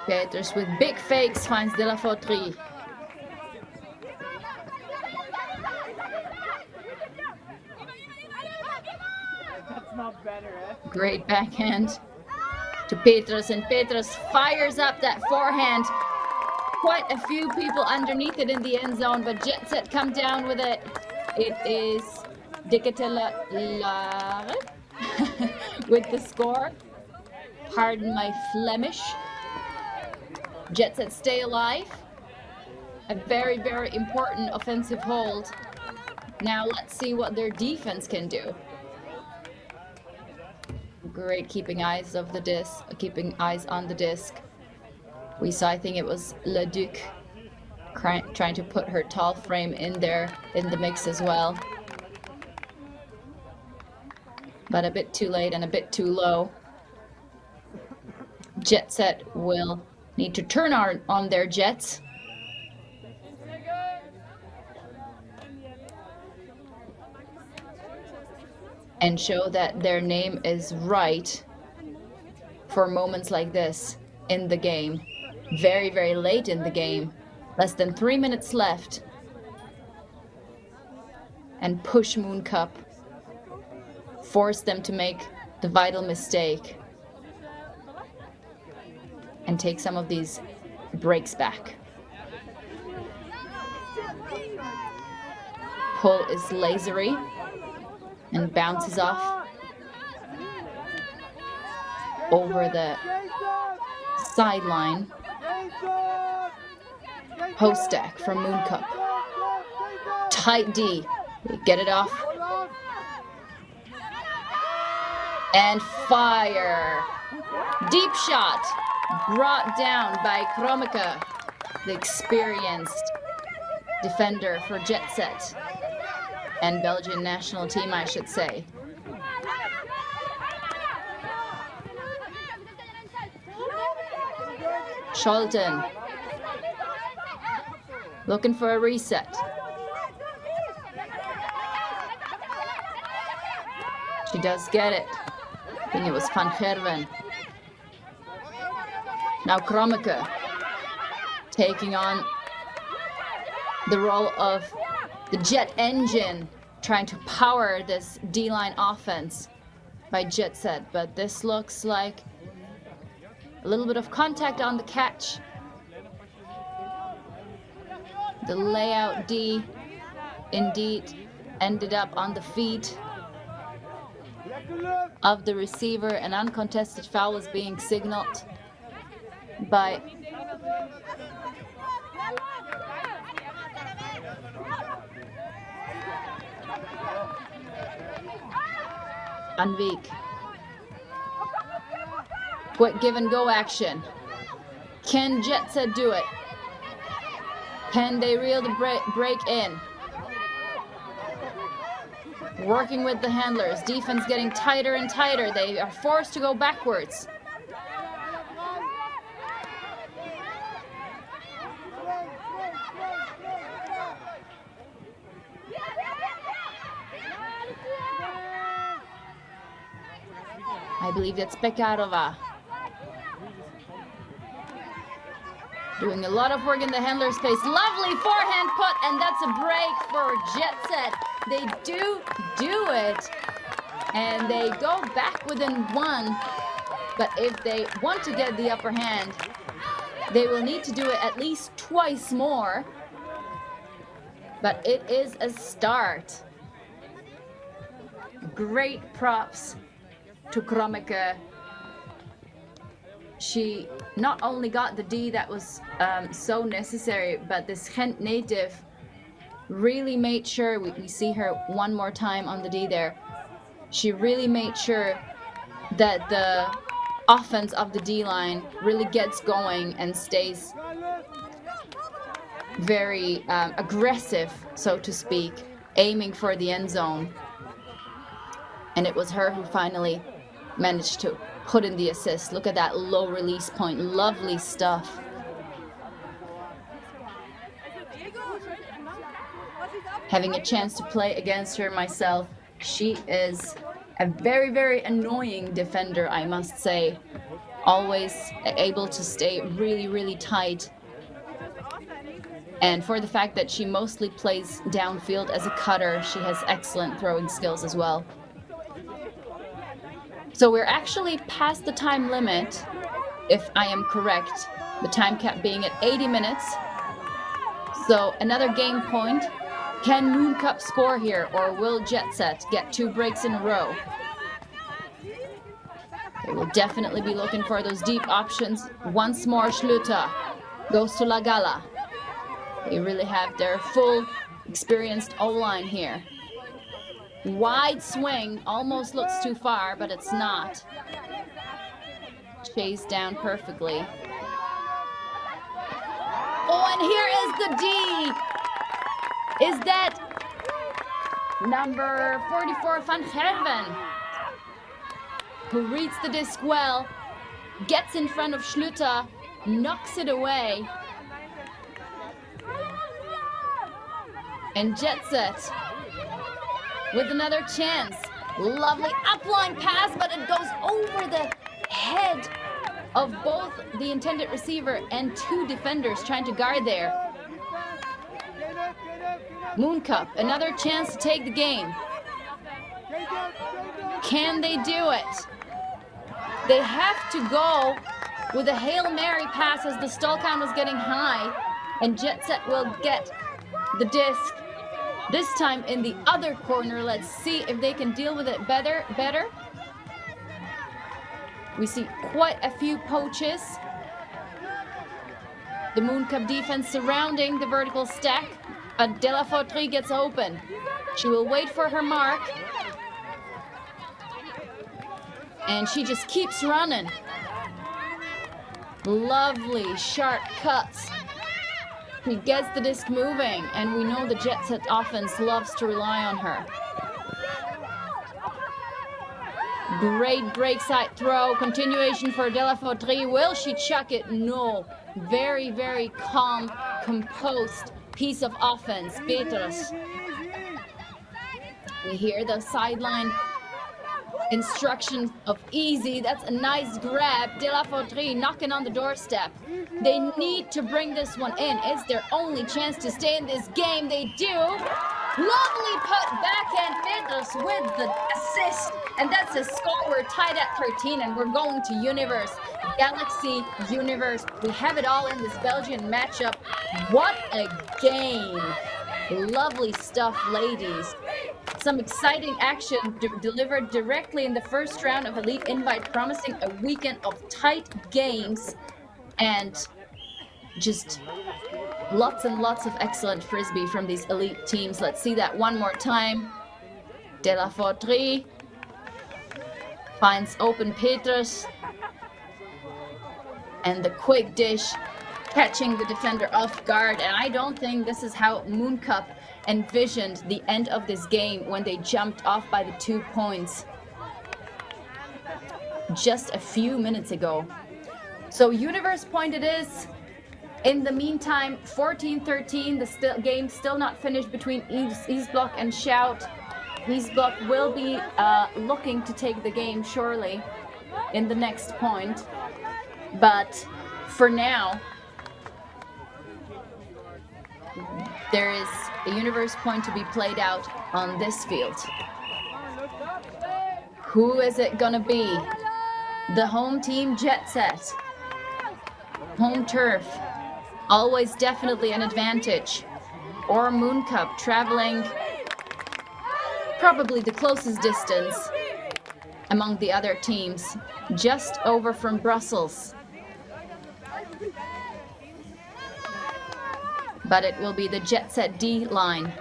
Petrus with big fakes finds De La Fauterie. That's not better, eh? Great backhand to Petrus, and Petrus fires up that forehand. Quite a few people underneath it in the end zone, but JetSet come down with it. It is Dicatella with the score. Pardon my Flemish. JetSet stay alive. A very, very important offensive hold. Now let's see what their defense can do. Great keeping eyes on the disc. We saw, I think it was Leduc trying to put her tall frame in there in the mix as well. But a bit too late and a bit too low. JetSet will need to turn on their jets. And show that their name is right for moments like this in the game. Very, very late in the game. Less than 3 minutes left. And push Mooncup. Force them to make the vital mistake. And take some of these breaks back. Pull is lasery and bounces off over the sideline. Post stack from Mooncup. Tight D. They get it off. And fire. Deep shot. Brought down by Kromika, the experienced defender for JetSet. And Belgian national team, I should say. Scholten. Looking for a reset. She does get it. I think it was Van Gerwen. Now Kromika taking on the role of the jet engine, trying to power this D-line offense by JetSet. But this looks like a little bit of contact on the catch. The layout D indeed ended up on the feet of the receiver. An uncontested foul is being signaled by Anvik. Quick give and go action. Can JetSet do it? Can they reel the break in? Working with the handlers. Defense getting tighter and tighter. They are forced to go backwards. I believe that's Pekarova Doing a lot of work in the handler space. Lovely forehand put, and that's a break for JetSet. They do it, and they go back within one. But if they want to get the upper hand, they will need to do it at least twice more. But it is a start. Great props to Kromeke. She not only got the D that was so necessary, but this Gent native really made sure, we see her one more time on the D there, she really made sure that the offense of the D line really gets going and stays very aggressive, so to speak, aiming for the end zone. And it was her who finally managed to put in the assist. Look at that low release point. Lovely stuff. Having a chance to play against her myself, she is a very, very annoying defender, I must say. Always able to stay really, really tight. And for the fact that she mostly plays downfield as a cutter, she has excellent throwing skills as well. So we're actually past the time limit, if I am correct. The time cap being at 80 minutes. So another game point. Can Mooncup score here, or will JetSet get 2 breaks in a row? They will definitely be looking for those deep options. Once more, Schlüter goes to Lagala. They really have their full experienced O-line here. Wide swing, almost looks too far, but it's not. Chased down perfectly. Oh, and here is the D. Is that number 44, Van Gerven, who reads the disc well, gets in front of Schlüter, knocks it away. And JetSet with another chance. Lovely upline pass, but it goes over the head of both the intended receiver and 2 defenders trying to guard there. Mooncup, another chance to take the game. Can they do it? They have to go with a Hail Mary pass as the stall count is getting high, and JetSet will get the disc. This time in the other corner. Let's see if they can deal with it better. We see quite a few poaches. The Mooncup defense surrounding the vertical stack. But De La Fautrie gets open. She will wait for her mark. And she just keeps running. Lovely sharp cuts. He gets the disc moving, and we know the JetSet offense loves to rely on her. Great break side throw. Continuation for De La Fautrie. Will she chuck it? No. Very, very calm, composed piece of offense. Petrus. We hear the sideline instruction of easy. That's a nice grab. De La Fautrie knocking on the doorstep. They need to bring this one in. It's their only chance to stay in this game. They do. Lovely put backhand Petrus with the assist. And that's a score. We're tied at 13 and we're going to Universe. Galaxy Universe. We have it all in this Belgian matchup. What a game. Lovely stuff, ladies. Some exciting action delivered directly in the first round of Elite Invite, promising a weekend of tight games and just lots and lots of excellent frisbee from these elite teams. Let's see that one more time. De La Fautrie finds open Petrus, and the quick dish catching the defender off guard. And I don't think this is how Mooncup envisioned the end of this game when they jumped off by the 2 points just a few minutes ago. So Universe point it is. In the meantime, 14-13, the game still not finished between East Block and Shout. East Block will be looking to take the game surely in the next point. But for now, There is a universe point to be played out on this field. Who is it gonna be? The home team JetSet. Home turf. Always definitely an advantage. Or Mooncup traveling probably the closest distance among the other teams, just over from Brussels. But it will be the JetSet D line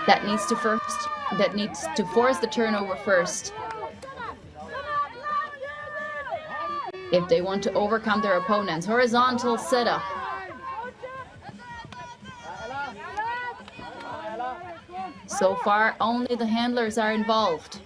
that needs to force the turnover first if they want to overcome their opponents. Horizontal setup. So far, only the handlers are involved.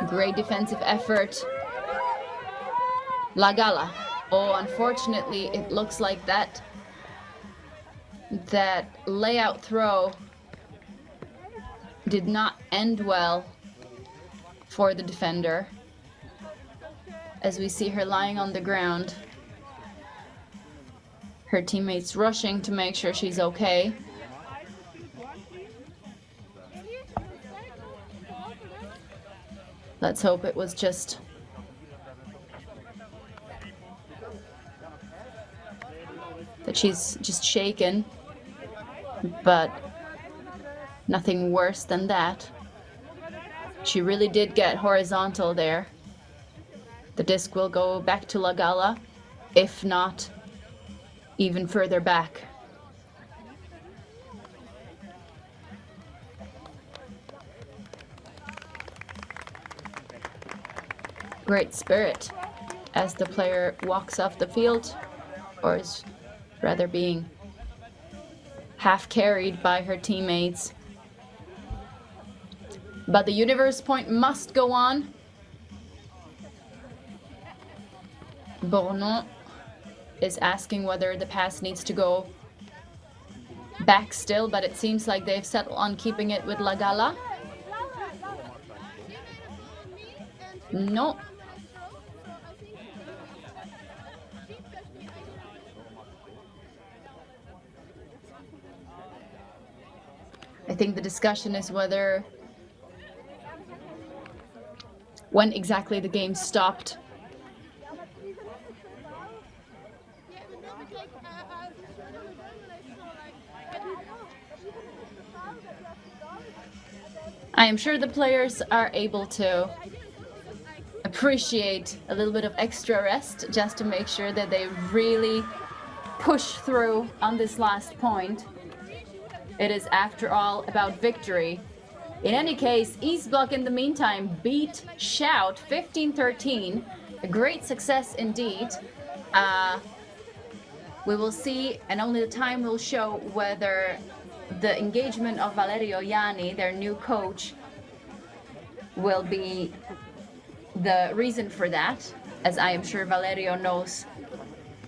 Great defensive effort. La Gala. Oh, unfortunately, it looks like that layout throw did not end well for the defender, as we see her lying on the ground. Her teammates rushing to make sure she's okay. Let's hope it was just that she's just shaken, but nothing worse than that. She really did get horizontal there. The disc will go back to La Gala, if not even further back. Great spirit as the player walks off the field, or is rather being half carried by her teammates. But the universe point must go on. Bournon is asking whether the pass needs to go back still, but it seems like they've settled on keeping it with La Gala. No. I think the discussion is when exactly the game stopped. I am sure the players are able to appreciate a little bit of extra rest just to make sure that they really push through on this last point. It is, after all, about victory. In any case, East Block in the meantime beat Shout 15-13. A great success indeed. We will see, and only the time will show whether the engagement of Valerio Ianni, their new coach, will be the reason for that, as I am sure Valerio knows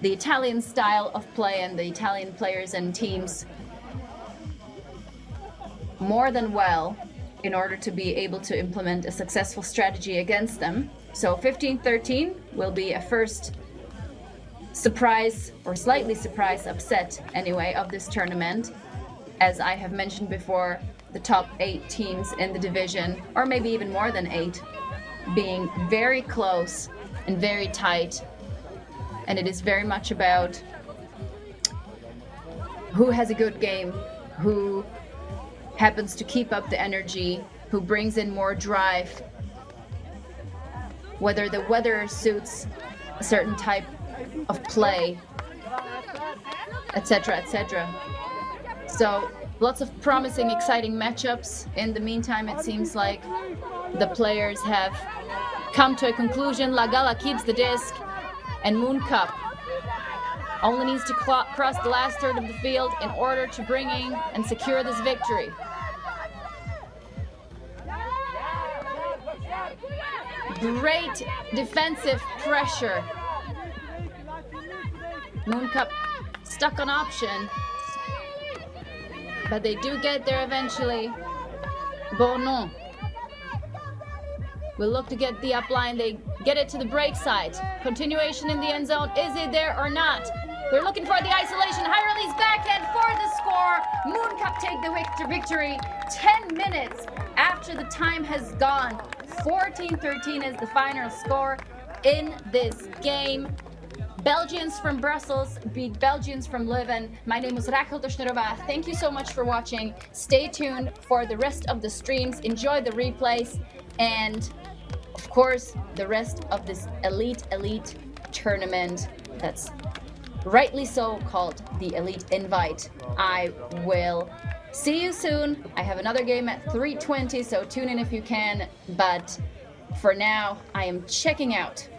the Italian style of play and the Italian players and teams more than well in order to be able to implement a successful strategy against them. So 15-13 will be a first surprise, or slightly surprise upset anyway, of this tournament. As I have mentioned before, the top 8 teams in the division, or maybe even more than 8, being very close and very tight. And it is very much about who has a good game, who happens to keep up the energy, who brings in more drive, whether the weather suits a certain type of play, etc., etc. So lots of promising, exciting matchups. In the meantime, it seems like the players have come to a conclusion. La Gala keeps the disc, and Mooncup only needs to cross the last third of the field in order to bring in and secure this victory. Great defensive pressure. Mooncup stuck on option, but they do get there eventually. Bournon will look to get the upline. They get it to the break side. Continuation in the end zone. Is it there or not? They're looking for the isolation. High release backhand for the score. Mooncup take the victory 10 minutes after the time has gone. 14-13 is the final score in this game. Belgians from Brussels beat Belgians from Leuven. My name is Rachel Dushnerova. Thank you so much for watching. Stay tuned for the rest of the streams. Enjoy the replays and, of course, the rest of this elite tournament that's rightly so called the Elite Invite. I will see you soon. I have another game at 3:20, so tune in if you can. But for now, I am checking out.